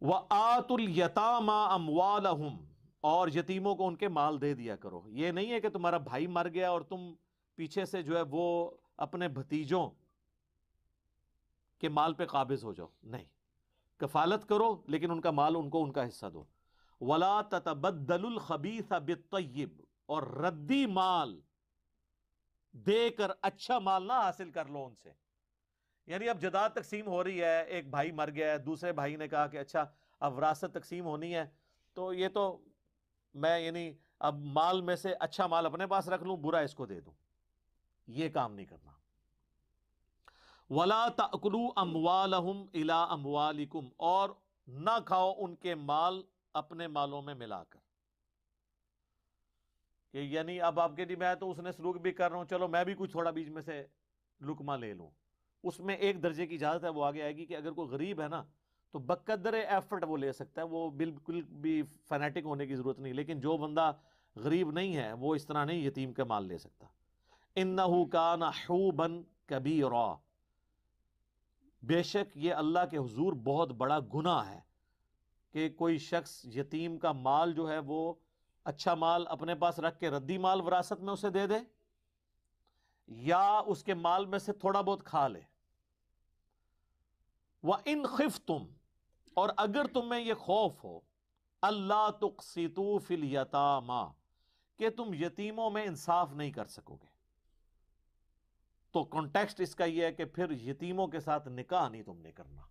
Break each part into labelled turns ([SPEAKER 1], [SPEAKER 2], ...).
[SPEAKER 1] وَآتُوا الْيَتَامَىٰ أَمْوَالَهُمْ، اور یتیموں کو ان کے مال دے دیا کرو۔ یہ نہیں ہے کہ تمہارا بھائی مر گیا اور تم پیچھے سے جو ہے وہ اپنے بھتیجوں کے مال پہ قابض ہو جاؤ، نہیں، کفالت کرو لیکن ان کا مال ان کو ان کا حصہ دو۔ وَلَا تَتَبَدَّلُوا الْخَبِيثَ بِالطَّيِّبِ، اور ردی مال دے کر اچھا مال نہ حاصل کر لو ان سے۔ یعنی اب جداد تقسیم ہو رہی ہے، ایک بھائی مر گیا ہے، دوسرے بھائی نے کہا کہ اچھا اب وراثت تقسیم ہونی ہے، تو یہ تو میں یعنی اب مال میں سے اچھا مال اپنے پاس رکھ لوں، برا اس کو دے دوں، یہ کام نہیں کرنا۔ وَلَا تَأْكُلُوا أَمْوَالَهُمْ إِلَىٰ أَمْوَالِكُمْ، اور نہ کھاؤ ان کے مال اپنے مالوں میں ملا کر، کہ یعنی اب آپ کے جی میں تو اس نے سلوک بھی کر رہا ہوں، چلو میں بھی کچھ تھوڑا بیچ میں سے لقمہ لے لوں۔ اس میں ایک درجے کی اجازت ہے، وہ آگے آئے گی، کہ اگر کوئی غریب ہے نا تو بقدر ایفرٹ وہ لے سکتا ہے، وہ بالکل بھی فینیٹک ہونے کی ضرورت نہیں، لیکن جو بندہ غریب نہیں ہے وہ اس طرح نہیں یتیم کا مال لے سکتا۔ إِنَّهُ كَانَ حُوبًا كَبِيرًا، بے شک یہ اللہ کے حضور بہت بڑا گناہ ہے کہ کوئی شخص یتیم کا مال جو ہے وہ اچھا مال اپنے پاس رکھ کے ردی مال وراثت میں اسے دے دے، یا اس کے مال میں سے تھوڑا بہت کھا لے۔ وَإِنْ خِفْتُمْ، اور اگر تمہیں یہ خوف ہو، اللہ تقسطوا فی الیتامیٰ، کہ تم یتیموں میں انصاف نہیں کر سکو گے، تو کانٹیکسٹ اس کا یہ ہے کہ پھر یتیموں کے ساتھ نکاح نہیں تم نے کرنا۔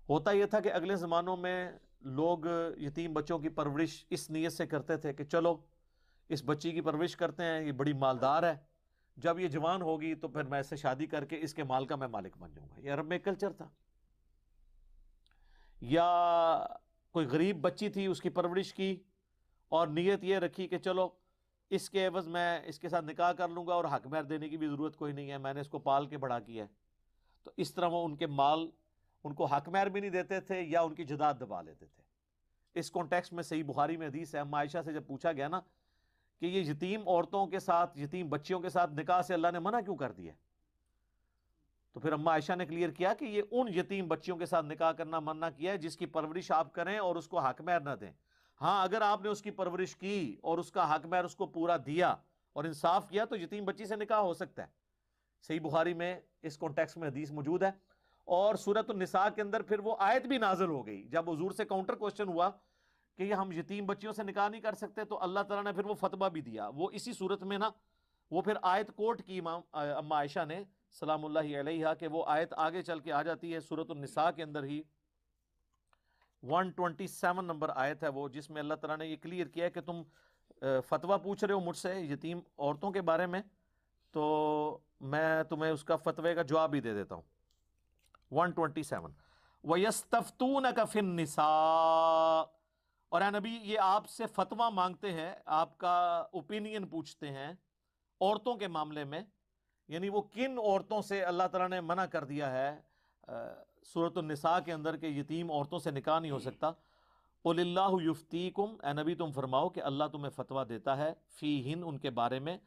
[SPEAKER 1] ہوتا یہ تھا کہ اگلے زمانوں میں لوگ یتیم بچوں کی پرورش اس نیت سے کرتے تھے کہ چلو اس بچی کی پرورش کرتے ہیں، یہ بڑی مالدار ہے، جب یہ جوان ہوگی تو پھر میں اس سے شادی کر کے اس کے مال کا میں مالک بن جاؤں گا۔ یہ عرب میں کلچر تھا۔ یا کوئی غریب بچی تھی، اس کی پرورش کی اور نیت یہ رکھی کہ چلو اس کے عوض میں اس کے ساتھ نکاح کر لوں گا اور حق مہر دینے کی بھی ضرورت کوئی نہیں ہے، میں نے اس کو پال کے بڑا کیا ہے، تو اس طرح وہ ان کے مال، ان کو حق مہر بھی نہیں دیتے تھے یا ان کی جداد دبا لیتے تھے۔ اس کانٹیکسٹ میں صحیح بخاری میں حدیث ہے، اما عائشہ سے جب پوچھا گیا نا کہ یہ یتیم عورتوں کے ساتھ، یتیم بچیوں کے ساتھ نکاح سے اللہ نے منع کیوں کر دیا، تو پھر اما عائشہ نے کلیئر کیا کہ یہ ان یتیم بچیوں کے ساتھ نکاح کرنا منع کیا ہے جس کی پرورش آپ کریں اور اس کو حق مہر نہ دیں۔ ہاں اگر آپ نے اس کی پرورش کی اور اس کا حق مہر اس کو پورا دیا اور انصاف کیا تو یتیم بچی سے نکاح ہو سکتا ہے۔ صحیح بخاری میں اس کانٹیکسٹ میں حدیث موجود ہے۔ اور سورۃ النساء کے اندر پھر وہ آیت بھی نازل ہو گئی جب حضور سے کاؤنٹر کوسچن ہوا کہ یہ ہم یتیم بچیوں سے نکاح نہیں کر سکتے، تو اللہ تعالیٰ نے پھر وہ فتویٰ بھی دیا، وہ اسی صورت میں نا وہ پھر آیت کوٹ کی امام اما عائشہ نے سلام اللہ علیہا، کہ وہ آیت آگے چل کے آ جاتی ہے سورۃ النساء کے اندر ہی 127 نمبر آیت ہے وہ، جس میں اللہ تعالیٰ نے یہ کلیئر کیا ہے کہ تم فتویٰ پوچھ رہے ہو مجھ سے یتیم عورتوں کے بارے میں، تو میں تمہیں اس کا فتوے کا جواب بھی دے دیتا ہوں۔ 127 وَيَسْتَفْتُونَكَ فِي النِّسَاءِ، اور اے نبی یہ آپ سے فتویٰ مانگتے ہیں، آپ کا اوپینین پوچھتے ہیں عورتوں کے معاملے میں، یعنی وہ کن عورتوں سے اللہ تعالیٰ نے منع کر دیا ہے سورۃ النساء کے اندر کہ یتیم عورتوں سے نکاح نہیں ہو سکتا۔ قُلِ اللَّهُ يُفْتِيكُمْ، اے نبی تم فرماؤ کہ اللہ تمہیں فتویٰ دیتا ہے فیہن ان کے بارے میں،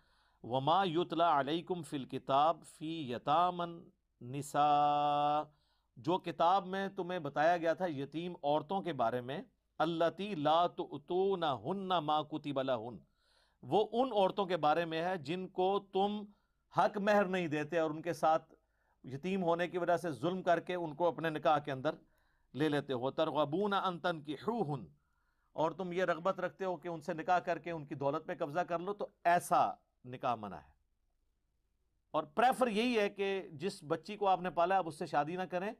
[SPEAKER 1] وَمَا يُتْلَى عَلَيْكُمْ فِي الْكِتَابِ فِي يَتَامَى النِّسَاءِ، جو کتاب میں تمہیں بتایا گیا تھا یتیم عورتوں کے بارے میں، اللتی لا تؤتونہن ما کتب لہن، وہ ان عورتوں کے بارے میں ہے جن کو تم حق مہر نہیں دیتے اور ان کے ساتھ یتیم ہونے کی وجہ سے ظلم کر کے ان کو اپنے نکاح کے اندر لے لیتے ہو، ترغبون ان تنکحوہن، اور تم یہ رغبت رکھتے ہو کہ ان سے نکاح کر کے ان کی دولت پہ قبضہ کر لو، تو ایسا نکاح منع ہے۔ اور پریفر یہی ہے کہ جس بچی کو آپ نے پالا آپ اس سے شادی نہ کریں،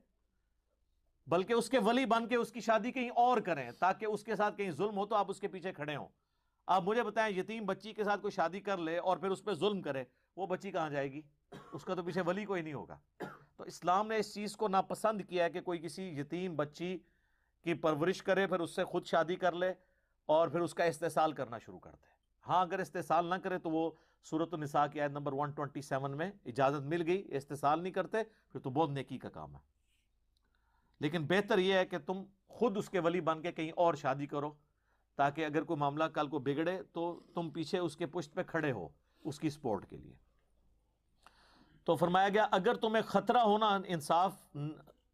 [SPEAKER 1] بلکہ اس کے ولی بن کے اس کی شادی کہیں اور کریں، تاکہ اس کے ساتھ کہیں ظلم ہو تو آپ اس کے پیچھے کھڑے ہوں۔ آپ مجھے بتائیں یتیم بچی کے ساتھ کوئی شادی کر لے اور پھر اس پہ ظلم کرے، وہ بچی کہاں جائے گی؟ اس کا تو پیچھے ولی کوئی نہیں ہوگا۔ تو اسلام نے اس چیز کو ناپسند کیا ہے کہ کوئی کسی یتیم بچی کی پرورش کرے، پھر اس سے خود شادی کر لے اور پھر اس کا استحصال کرنا شروع کر دے۔ ہاں اگر استحصال نہ کرے تو وہ سورۃ النساء کی آیت نمبر 127 میں اجازت مل گئی، استحصال نہیں کرتے پھر تو بہت نیکی کا کام ہے۔ لیکن بہتر یہ ہے کہ تم خود اس کے ولی بن کے کہیں اور شادی کرو، تاکہ اگر کوئی معاملہ کل کو بگڑے تو تم پیچھے اس کے پشت پہ کھڑے ہو اس کی سپورٹ کے لیے۔ تو فرمایا گیا اگر تمہیں خطرہ ہونا انصاف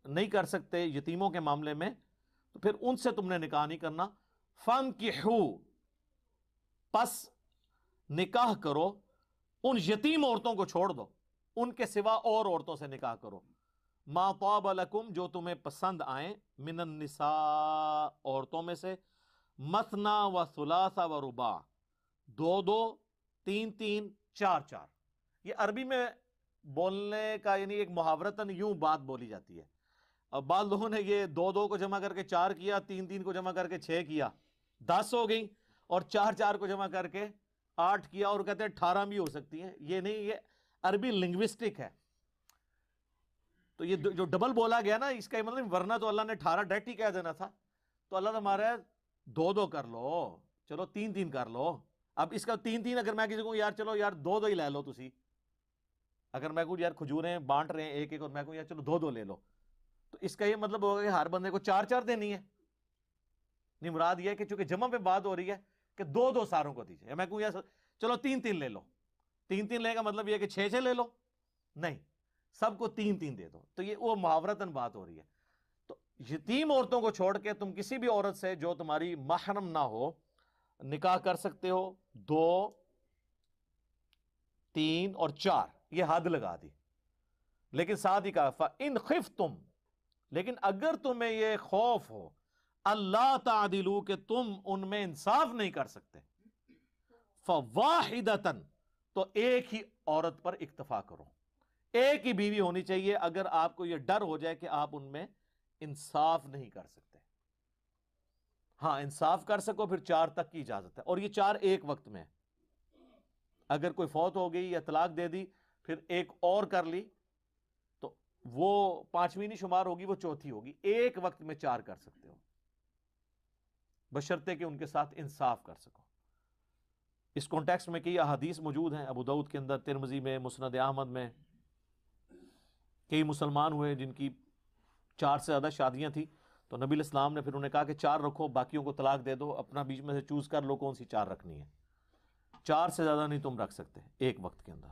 [SPEAKER 1] نہیں کر سکتے یتیموں کے معاملے میں تو پھر ان سے تم نے نکاح نہیں کرنا. فانکحوا، پس نکاح کرو، ان یتیم عورتوں کو چھوڑ دو، ان کے سوا اور عورتوں سے نکاح کرو. ما طاب لکم، جو تمہیں پسند آئیں، من النساء، عورتوں میں سے، مثنا و ثلاث و رباع، دو دو، تین تین، چار چار. یہ عربی میں بولنے کا یعنی ایک محاورتاً یوں بات بولی جاتی ہے. اب بعض لوگوں نے یہ دو دو کو جمع کر کے چار کیا، تین تین کو جمع کر کے چھ کیا، 10 ہو گئی، اور چار چار کو جمع کر کے 8 کیا، اور کہتے ہیں 18 بھی ہو سکتی ہیں. یہ نہیں، یہ عربی لنگوسٹک ہے. تو یہ جو ڈبل بولا گیا نا، اس کا مطلب ورنہ تو اللہ نے 18 ڈائریکٹ ہی کہہ دینا تھا. تو اللہ ہمارا دو دو کر لو، چلو تین تین کر لو. اب اس کا تین تین اگر میں کسی کو یار چلو یار دو دو ہی لے لو تسی، اگر میں کہوں یار کھجوریں بانٹ رہے ہیں ایک ایک، اور میں کہوں یار چلو دو دو لے لو، تو اس کا یہ مطلب ہوگا کہ ہر بندے کو چار چار دینی ہے. نہیں، مراد یہ ہے کہ چونکہ جمع پہ بات ہو رہی ہے کہ دو دو ساروں کو دیجیے. میں کہوں یار چلو تین تین لے لو، تین تین لے کا مطلب یہ ہے کہ چھ چھ لے لو، نہیں، سب کو تین تین دے دو. تو یہ وہ محاورتاً بات ہو رہی ہے. تو یتیم عورتوں کو چھوڑ کے تم کسی بھی عورت سے جو تمہاری محرم نہ ہو نکاح کر سکتے ہو. 2 3 اور 4 یہ حد لگا دی. لیکن ساتھ ہی کہا فَإِنْ خِفْتُمْ، لیکن اگر تمہیں یہ خوف ہو اللہ تعدلوا کہ تم ان میں انصاف نہیں کر سکتے، فَوَاحِدَةً، تو ایک ہی عورت پر اکتفا کرو، ایک ہی بیوی ہونی چاہیے اگر آپ کو یہ ڈر ہو جائے کہ آپ ان میں انصاف نہیں کر سکتے. ہاں انصاف کر سکو پھر 4 تک کی اجازت ہے، اور یہ 4 ایک وقت میں ہے. اگر کوئی فوت ہو گئی یا طلاق دے دی پھر ایک اور کر لی تو وہ 5ویں نہیں شمار ہوگی، وہ 4تھی ہوگی. ایک وقت میں 4 کر سکتے ہو بشرطے کہ ان کے ساتھ انصاف کر سکو. اس کانٹیکسٹ میں کئی احادیث موجود ہیں، ابو داؤد کے اندر، ترمذی میں، مسند احمد میں. کئی مسلمان ہوئے جن کی 4 سے زیادہ شادیاں تھیں، تو نبی الاسلام نے پھر انہیں کہا کہ 4 رکھو، باقیوں کو طلاق دے دو، اپنا بیچ میں سے چوز کر لو کون سی 4 رکھنی ہے. 4 سے زیادہ نہیں تم رکھ سکتے ایک وقت کے اندر.